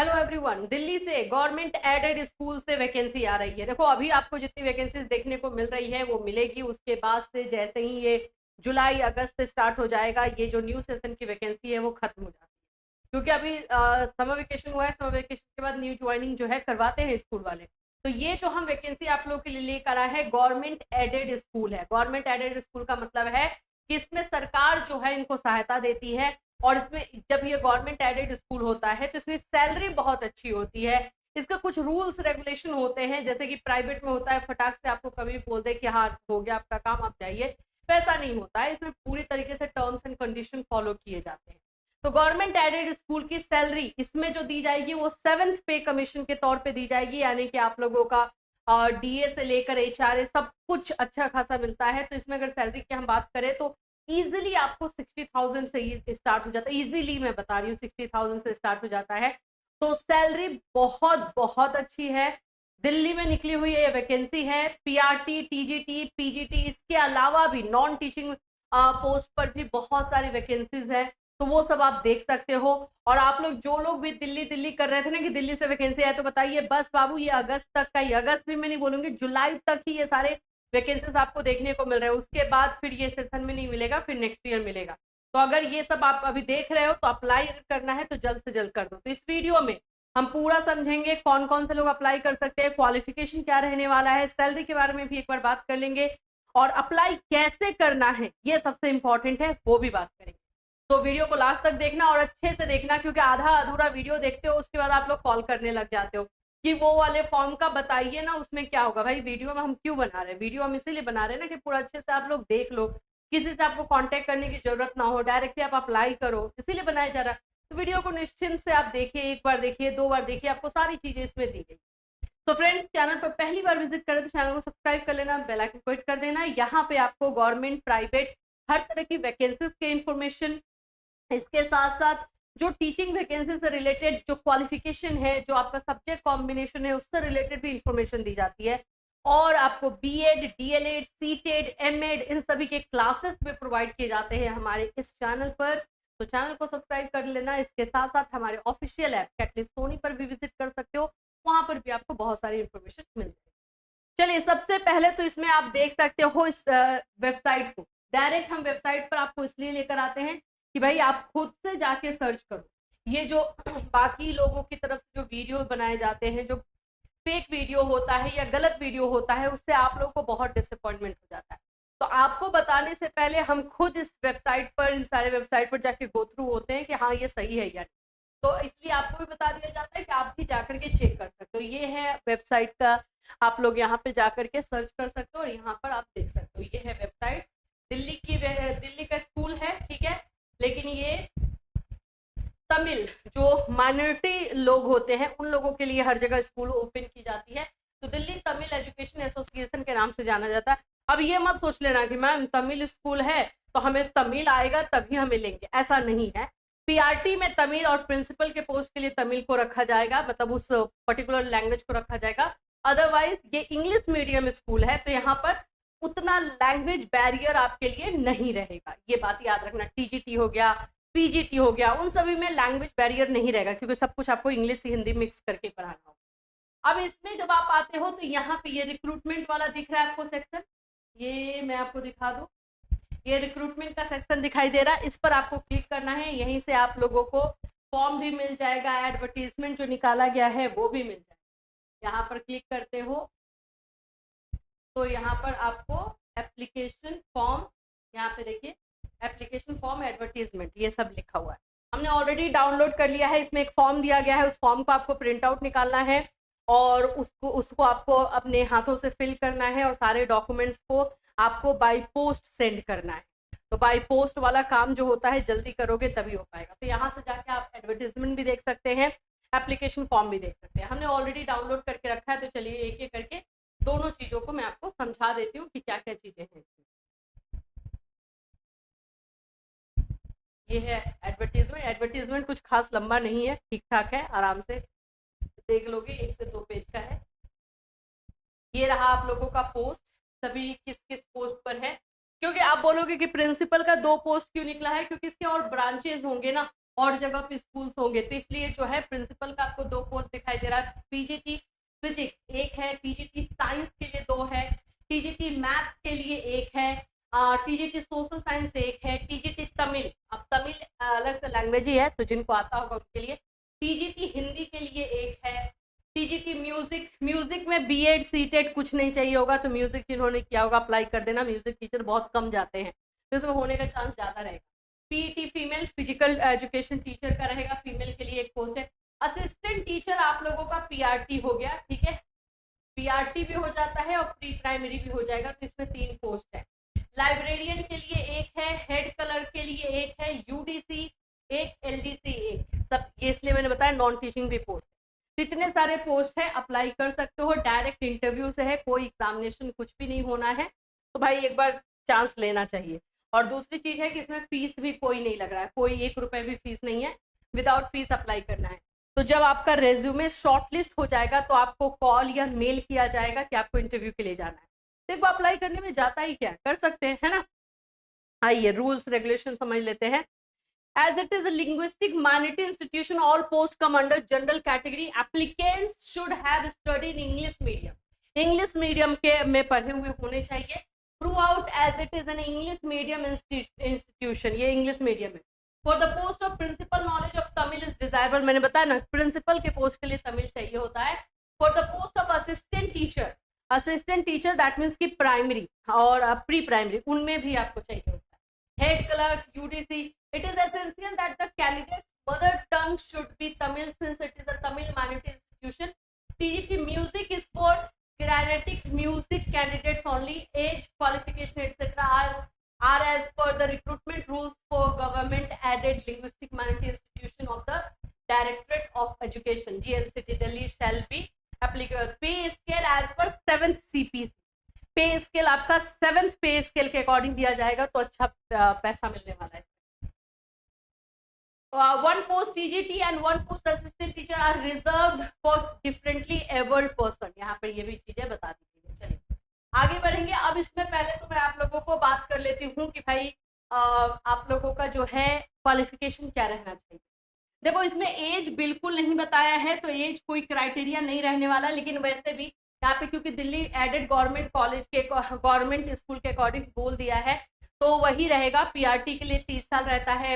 Hello everyone. Delhi से government aided school से vacancy आ रही है। देखो अभी आपको जितनी वैकेंसीज देखने को मिल रही है वो मिलेगी, उसके बाद से जैसे ही ये जुलाई अगस्त से स्टार्ट हो जाएगा, ये जो न्यू सेशन की वैकेंसी है वो खत्म हो जाती है। क्योंकि अभी समर वेकेशन हुआ है, समर वेकेशन के बाद न्यू ज्वाइनिंग जो है करवाते हैं स्कूल वाले। तो ये जो हम वैकेंसी आप लोग के लिए लेकर आए हैं गवर्नमेंट एडेड स्कूल है। गवर्नमेंट एडेड स्कूल का मतलब है कि इसमें सरकार जो है इनको सहायता देती है, और इसमें जब ये गवर्नमेंट एडेड स्कूल होता है तो इसमें सैलरी बहुत अच्छी होती है। इसका कुछ रूल्स रेगुलेशन होते हैं, जैसे कि प्राइवेट में होता है फटाक से आपको कभी बोल दे कि हाँ हो गया आपका काम आप जाइए, वैसा नहीं होता है। इसमें पूरी तरीके से टर्म्स एंड कंडीशन फॉलो किए जाते हैं। तो गवर्नमेंट एडेड स्कूल की सैलरी इसमें जो दी जाएगी वो 7th पे कमीशन के तौर पे दी जाएगी, यानी कि आप लोगों का डीए से लेकर एचआरए सब कुछ अच्छा खासा मिलता है। तो इसमें अगर सैलरी की हम बात करें तो इजीली आपको 60,000 से ही स्टार्ट हो जाता है। इजीली मैं बता रही हूँ 60,000 से स्टार्ट हो जाता है। तो सैलरी बहुत बहुत अच्छी है। दिल्ली में निकली हुई ये वैकेंसी है। पीआरटी, टीजीटी, पीजीटी, इसके अलावा भी नॉन टीचिंग पोस्ट पर भी बहुत सारी वैकेंसीज है। तो वो सब आप देख सकते हो। और आप लोग जो लोग भी दिल्ली दिल्ली कर रहे थे ना कि दिल्ली से वैकेंसी है, तो बताइए बस बाबू ये अगस्त तक का ही, अगस्त भी मैं नहीं बोलूंगी, जुलाई तक ही ये सारे वैकेंसीज आपको देखने को मिल रहे हैं। उसके बाद फिर ये सेशन में नहीं मिलेगा, फिर नेक्स्ट ईयर मिलेगा। तो अगर ये सब आप अभी देख रहे हो तो अप्लाई करना है तो जल्द से जल्द कर दो। तो इस वीडियो में हम पूरा समझेंगे कौन कौन से लोग अप्लाई कर सकते हैं, क्वालिफिकेशन क्या रहने वाला है, सैलरी के बारे में भी एक बार बात कर लेंगे, और अप्लाई कैसे करना है ये सबसे इंपॉर्टेंट है वो भी बात करेंगे। तो वीडियो को लास्ट तक देखना और अच्छे से देखना, क्योंकि आधा अधूरा वीडियो देखते हो उसके बाद आप लोग कॉल करने लग जाते हो कि वो वाले फॉर्म का बताइए ना उसमें क्या होगा। भाई वीडियो में हम क्यों बना रहे हैं, वीडियो हम इसीलिए बना रहे हैं ना कि पूरा अच्छे से आप लोग देख लो, किसी से आपको कांटेक्ट करने की जरूरत ना हो, डायरेक्टली आप अप्लाई करो, इसीलिए बनाया जा रहा है। तो वीडियो को निश्चिंत से आप देखिए, एक बार देखिए, 2 बार देखिए, आपको सारी चीजें इसमें दी गई। तो फ्रेंड्स, चैनल पर पहली बार विजिट करें तो चैनल को सब्सक्राइब कर लेना, बेल आइकन को हिट कर देना। यहाँ पे आपको गवर्नमेंट, प्राइवेट, हर तरह की वैकेंसीज के इंफॉर्मेशन, इसके साथ साथ जो टीचिंग वैकेंसी से रिलेटेड जो क्वालिफिकेशन है, जो आपका सब्जेक्ट कॉम्बिनेशन है उससे रिलेटेड भी इंफॉर्मेशन दी जाती है। और आपको बीएड, डीएलएड, सीटेड, एमएड इन सभी के क्लासेस भी प्रोवाइड किए जाते हैं हमारे इस चैनल पर। तो चैनल को सब्सक्राइब कर लेना। इसके साथ साथ हमारे ऑफिशियल ऐप कैटलिस्ट सोनी पर भी विजिट कर सकते हो, वहां पर भी आपको बहुत सारी इंफॉर्मेशन मिल जाएगी। चलिए, सबसे पहले तो इसमें आप देख सकते हो इस वेबसाइट को। डायरेक्ट हम वेबसाइट पर आपको इसलिए लेकर आते हैं कि भाई आप खुद से जाके सर्च करो। ये जो बाकी लोगों की तरफ से जो वीडियो बनाए जाते हैं, जो फेक वीडियो होता है या गलत वीडियो होता है, उससे आप लोगों को बहुत डिसअपॉइंटमेंट हो जाता है। तो आपको बताने से पहले हम खुद इस वेबसाइट पर, इन सारे वेबसाइट पर जाके गो थ्रू होते हैं कि हाँ ये सही है या नहीं। तो इसलिए आपको भी बता दिया जाता है कि आप भी जाकर के चेक कर सकते हो। ये है वेबसाइट का, आप लोग यहाँ पे जाकर के सर्च कर सकते हो और यहाँ पर आप देख सकते हो। ये है वेबसाइट, दिल्ली का स्कूल है, ठीक है। लेकिन ये तमिल जो माइनॉरिटी लोग होते हैं उन लोगों के लिए हर जगह स्कूल ओपन की जाती है। तो दिल्ली तमिल एजुकेशन एसोसिएशन के नाम से जाना जाता है। अब ये मत सोच लेना कि मैम तमिल स्कूल है तो हमें तमिल आएगा तभी हमें लेंगे, ऐसा नहीं है। पीआरटी में तमिल और प्रिंसिपल के पोस्ट के लिए तमिल को रखा जाएगा, मतलब उस पर्टिकुलर लैंग्वेज को रखा जाएगा। अदरवाइज ये इंग्लिश मीडियम स्कूल है तो यहाँ पर उतना लैंग्वेज बैरियर आपके लिए नहीं रहेगा, ये बात याद रखना। टीजीटी हो गया, पीजीटी हो गया, उन सभी में लैंग्वेज बैरियर नहीं रहेगा, क्योंकि सब कुछ आपको इंग्लिश हिंदी मिक्स करके पढ़ाना होगा। अब इसमें जब आप आते हो तो यहाँ पे ये रिक्रूटमेंट वाला दिख रहा है आपको सेक्शन, ये मैं आपको दिखा दूं, ये रिक्रूटमेंट का सेक्शन दिखाई दे रहा है, इस पर आपको क्लिक करना है। यहीं से आप लोगों को फॉर्म भी मिल जाएगा, एडवर्टीजमेंट जो निकाला गया है वो भी मिल जाएगा। यहाँ पर क्लिक करते हो तो यहाँ पर आपको एप्लीकेशन फॉर्म, यहाँ पे देखिए एप्लीकेशन फॉर्म, एडवर्टीजमेंट, ये सब लिखा हुआ है। हमने ऑलरेडी डाउनलोड कर लिया है। इसमें एक फॉर्म दिया गया है, उस फॉर्म को आपको प्रिंट आउट निकालना है और उसको आपको अपने हाथों से फिल करना है, और सारे डॉक्यूमेंट्स को आपको बाय पोस्ट सेंड करना है। तो बाय पोस्ट वाला काम जो होता है जल्दी करोगे तभी हो पाएगा। तो यहाँ से जाके आप एडवर्टीजमेंट भी देख सकते हैं, एप्लीकेशन फॉर्म भी देख सकते हैं। हमने ऑलरेडी डाउनलोड करके रखा है, तो चलिए एक एक करके दोनों चीजों को मैं आपको समझा देती हूँ कि क्या क्या चीजें हैं। ये है एडवर्टीजमेंट। एडवर्टीजमेंट कुछ खास लंबा नहीं है, ठीक ठाक है, आराम से देख लोगे, 1 से 2 पेज का है। ये रहा आप लोगों का पोस्ट, सभी किस किस पोस्ट पर है। क्योंकि आप बोलोगे कि प्रिंसिपल का 2 पोस्ट क्यों निकला है, क्योंकि इसके और ब्रांचेज होंगे ना, और जगह पे स्कूल्स होंगे, तो इसलिए जो है प्रिंसिपल का आपको 2 पोस्ट दिखाई दे रहा है। पीजीटी फिजिक्स 1 है, टीजीटी साइंस के लिए 2 है, टीजीटी मैथ्स के लिए 1 है, टीजीटी सोशल साइंस 1 है, टीजीटी तमिल, अब तमिल अलग से लैंग्वेज ही है तो जिनको आता होगा उनके लिए, टीजीटी हिंदी के लिए 1 है, टीजीटी म्यूजिक में बीएड सीटेड कुछ नहीं चाहिए होगा, तो म्यूजिक जिन्होंने किया होगा अप्लाई कर देना, म्यूजिक टीचर बहुत कम जाते हैं तो इसमें होने का चांस ज्यादा रहेगा। PET female physical education teacher का रहेगा, फीमेल के लिए एक पोस्ट है। असिस्टेंट टीचर आप लोगों का पीआरटी हो गया, ठीक है, पीआरटी भी हो जाता है और प्री प्राइमरी भी हो जाएगा, तो इसमें 3 पोस्ट है। लाइब्रेरियन के लिए 1 है, हेड कलर के लिए 1 है, यूडीसी 1, एलडीसी 1, सब ये इसलिए मैंने बताया नॉन टीचिंग भी पोस्ट है। इतने सारे पोस्ट है, अप्लाई कर सकते हो, डायरेक्ट इंटरव्यू से है, कोई एग्जामिनेशन कुछ भी नहीं होना है, तो भाई एक बार चांस लेना चाहिए। और दूसरी चीज है कि इसमें फीस भी कोई नहीं लग रहा है, कोई 1 रुपए भी फीस नहीं है, विदाउट फीस अप्लाई करना है। तो जब आपका रेज्यूमे शॉर्टलिस्ट हो जाएगा तो आपको कॉल या मेल किया जाएगा कि आपको इंटरव्यू के लिए जाना है। देखो अप्लाई करने में जाता ही क्या, कर सकते हैं, है ना। आइए रूल्स रेगुलेशन समझ लेते हैं। As it is a linguistic minority institution, all posts come under general category. Applicants should have studied English medium. English medium के में पढ़े हुए होने चाहिए। Throughout, as it is an English medium institution, ये English medium है। For the post of principal, knowledge of Tamil is desirable. मैंने बताया ना, प्रिंसिपल के पोस्ट के लिए तमिल चाहिए होता है। For the post of assistant teacher that means कि प्राइमरी और प्री प्राइमरी उनमें भी आपको चाहिए होता है। Head clerks, UDC, it is essential that the candidate's mother tongue should be Tamil since it is a Tamil minority institution. TGT music is for Carnatic music candidates only. Age, qualification, etc. are as per the recruitment rules for government aided linguistic minority institution of the Directorate of Education, GNCT Delhi shall be applicable. Pay scale as per 7th CPC. पे scale आपका 7th पे scale के according दिया जाएगा, तो अच्छा पैसा मिलने वाला है। 1 post TGT and 1 post assistant teacher are reserved for differently abled person. यहाँ पर ये भी चीजें बता दी गई है। चलिए आगे बढ़ेंगे। अब इसमें पहले तो मैं आप लोगों को बात कर लेती हूँ कि भाई आप लोगों का जो है क्वालिफिकेशन क्या रहना चाहिए। देखो इसमें एज बिल्कुल नहीं बताया है, तो एज कोई क्राइटेरिया नहीं रहने वाला, लेकिन वैसे भी यहाँ पे क्योंकि दिल्ली एडेड गवर्नमेंट कॉलेज के गवर्नमेंट स्कूल के अकॉर्डिंग बोल दिया है, तो वही रहेगा। पीआरटी के लिए 30 साल रहता है,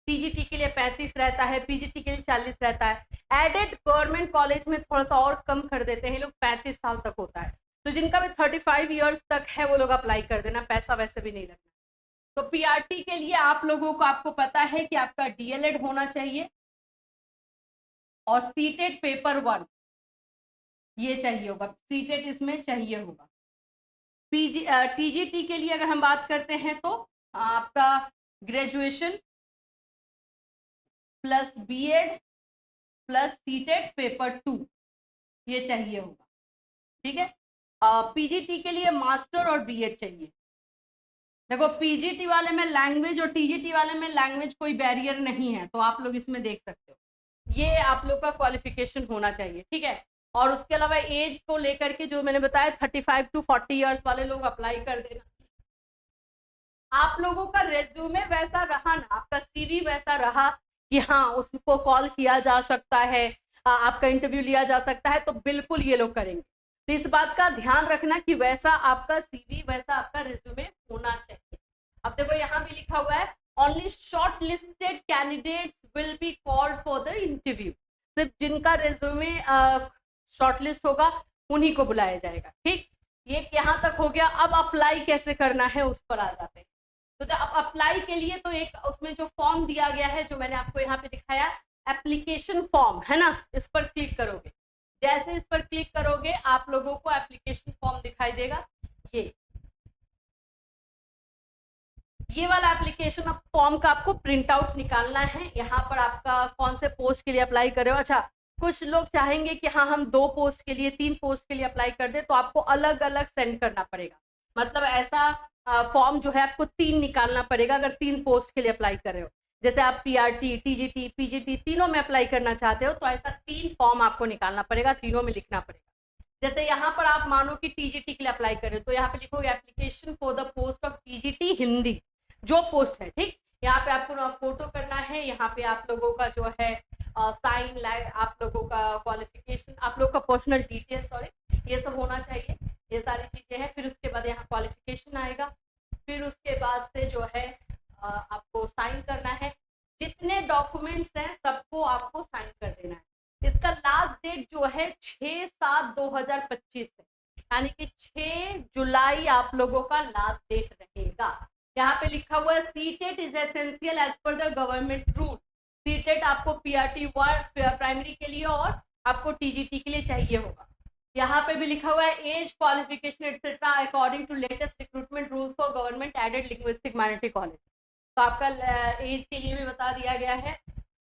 टीजीटी के लिए 35 रहता है, पीजीटी के लिए 40 रहता है। एडेड गवर्नमेंट कॉलेज में थोड़ा सा और कम कर देते हैं लोग, 35 साल तक होता है। तो जिनका भी 35 ईयर्स तक है वो लोग अप्लाई कर देना, पैसा वैसे भी नहीं लगना। तो पीआरटी के लिए आप लोगों को आपको पता है कि आपका डीएलएड होना चाहिए और सीटेड पेपर 1 ये चाहिए होगा, सीटेड इसमें चाहिए होगा। टीजीटी के लिए अगर हम बात करते हैं तो आपका graduation plus BEd plus CTET paper 2 ये चाहिए होगा, ठीक है। पीजीटी के लिए मास्टर और बीएड चाहिए। देखो पीजीटी वाले में लैंग्वेज और टीजीटी वाले में लैंग्वेज कोई बैरियर नहीं है, तो आप लोग इसमें देख सकते हो, ये आप लोग का क्वालिफिकेशन होना चाहिए, ठीक है। और उसके अलावा एज को लेकर के जो मैंने बताया 35 to 40 इयर्स वाले लोग अप्लाई कर देना। आप लोगों का रेज्यूमे वैसा रहा ना, आपका सीवी वैसा रहा कि हाँ उसको कॉल किया जा सकता है, आपका इंटरव्यू लिया जा सकता है, तो बिल्कुल ये लोग करेंगे। तो इस बात का ध्यान रखना कि वैसा आपका सीवी वैसा आपका रेज्यूमे होना चाहिए। अब देखो यहाँ भी लिखा हुआ है only short listed candidates will be called for the interview. सिर्फ जिनका रेज्यूमे शॉर्टलिस्ट होगा उन्हीं को बुलाया जाएगा, ठीक। ये यहाँ तक हो गया। अब अप्लाई कैसे करना है उस पर आ जाते हैं। तो अब अप्लाई के लिए तो एक उसमें जो फॉर्म दिया गया है जो मैंने आपको यहाँ पे दिखाया, एप्लीकेशन फॉर्म है ना, इस पर क्लिक करोगे। जैसे इस पर क्लिक करोगे आप लोगों को एप्लीकेशन फॉर्म दिखाई देगा। ये वाला एप्लीकेशन फॉर्म का आपको प्रिंट आउट निकालना है। यहाँ पर आपका कौन से पोस्ट के लिए अप्लाई कर रहे हो। अच्छा कुछ लोग चाहेंगे कि हाँ हम 2 पोस्ट के लिए 3 पोस्ट के लिए अप्लाई कर दे, तो आपको अलग अलग सेंड करना पड़ेगा। मतलब ऐसा फॉर्म जो है आपको 3 निकालना पड़ेगा अगर 3 पोस्ट के लिए अप्लाई कर रहे हो। जैसे आप पीआरटी, टीजीटी, पीजीटी तीनों में अप्लाई करना चाहते हो, तो ऐसा 3 फॉर्म आपको निकालना पड़ेगा, तीनों में लिखना पड़ेगा। जैसे यहाँ पर आप मानो कि टीजीटी के लिए अप्लाई कर रहे हो, तो यहाँ पे लिखोगे application for the post of TGT Hindi, जो पोस्ट है, ठीक। यहाँ पे आपको ना फोटो करना है, यहाँ पे आप लोगों का जो है साइन लाइक आप लोगों का क्वालिफिकेशन, आप लोग का पर्सनल डिटेल, सॉरी, ये सब होना चाहिए, ये सारी चीजें हैं। फिर उसके बाद यहाँ क्वालिफिकेशन आएगा, फिर उसके बाद से जो है आपको साइन करना है। जितने डॉक्यूमेंट्स हैं सबको आपको साइन कर देना है। इसका लास्ट डेट जो है 6/7/2025 है, यानी कि 6 जुलाई आप लोगों का लास्ट डेट रहेगा। यहाँ पे लिखा हुआ है CTET is essential as per the government rule. CTET आपको पीआरटी प्राइमरी के लिए और आपको टीजीटी के लिए चाहिए होगा। यहाँ पे भी लिखा हुआ है as qualification etcetera according to latest recruitment rules for government aided linguistic minority college. तो आपका एज के लिए भी बता दिया गया है।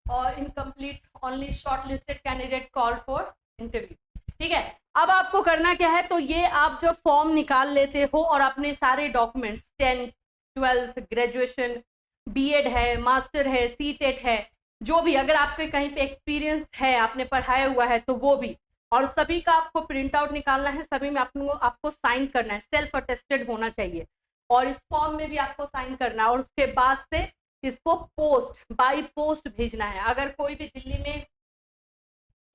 और incomplete only short listed candidate call for interview. ठीक है, अब आपको करना क्या है, तो ये आप जब फॉर्म निकाल लेते हो और अपने सारे documents 10th 12th graduation, BEd है, मास्टर है, सीटेट है, जो भी अगर आपके कहीं पे एक्सपीरियंस है, आपने पढ़ाया हुआ है तो वो भी, और सभी का आपको प्रिंट आउट निकालना है, सभी में आपको साइन करना है, सेल्फ अटेस्टेड होना चाहिए, और इस फॉर्म में भी आपको साइन करना है। और उसके बाद से इसको पोस्ट बाय पोस्ट भेजना है। अगर कोई भी दिल्ली में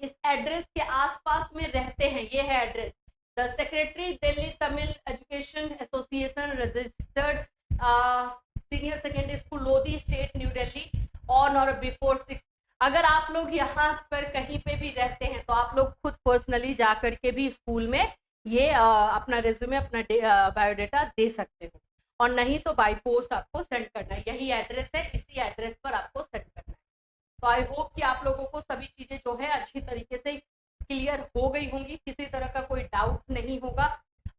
इस एड्रेस के आसपास में रहते हैं, ये है address, the secretary Delhi Tamil education association registered senior secondary school Lodhi state new Delhi on और बिफोर 6। अगर आप लोग यहाँ पर कहीं पे भी रहते हैं तो आप लोग खुद पर्सनली जा करके भी स्कूल में ये अपना रेज्यूमे, अपना बायोडाटा दे सकते हो, और नहीं तो बाय पोस्ट आपको सेंड करना है। यही एड्रेस है, इसी एड्रेस पर आपको सेंड करना है। तो आई होप कि आप लोगों को सभी चीजें जो है अच्छी तरीके से क्लियर हो गई होंगी, किसी तरह का कोई डाउट नहीं होगा।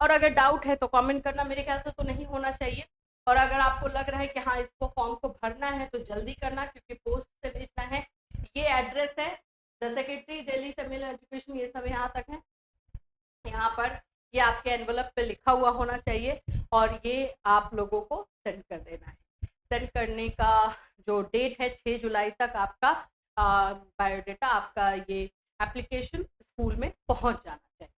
और अगर डाउट है तो कमेंट करना, मेरे ख्याल से तो नहीं होना चाहिए। और अगर आपको लग रहा है कि हाँ इसको फॉर्म को भरना है तो जल्दी करना, क्योंकि पोस्ट से भेजना है। ये एड्रेस है the secretary Delhi Tamil education, ये सब यहाँ तक है। यहाँ पर ये आपके एनवलप पे लिखा हुआ होना चाहिए, और ये आप लोगों को सेंड कर देना है। सेंड करने का जो डेट है 6 जुलाई तक आपका बायोडाटा, आपका ये एप्लीकेशन स्कूल में पहुंच जाना चाहिए।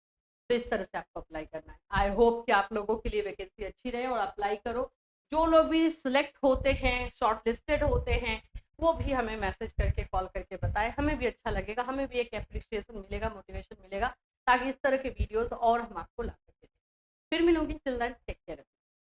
तो इस तरह से आपको अप्लाई करना है। आई होप कि आप लोगों के लिए वैकेंसी अच्छी रहे और अप्लाई करो। जो लोग भी सिलेक्ट होते हैं, शॉर्ट लिस्टेड होते हैं, वो भी हमें मैसेज करके, कॉल करके बताए, हमें भी अच्छा लगेगा, हमें भी एक एप्रिसिएशन मिलेगा, मोटिवेशन मिलेगा, ताकि इस तरह के वीडियोस और हम आपको ला सकें। फिर मिलूंगी, चिल्ड्रन टेक केयर।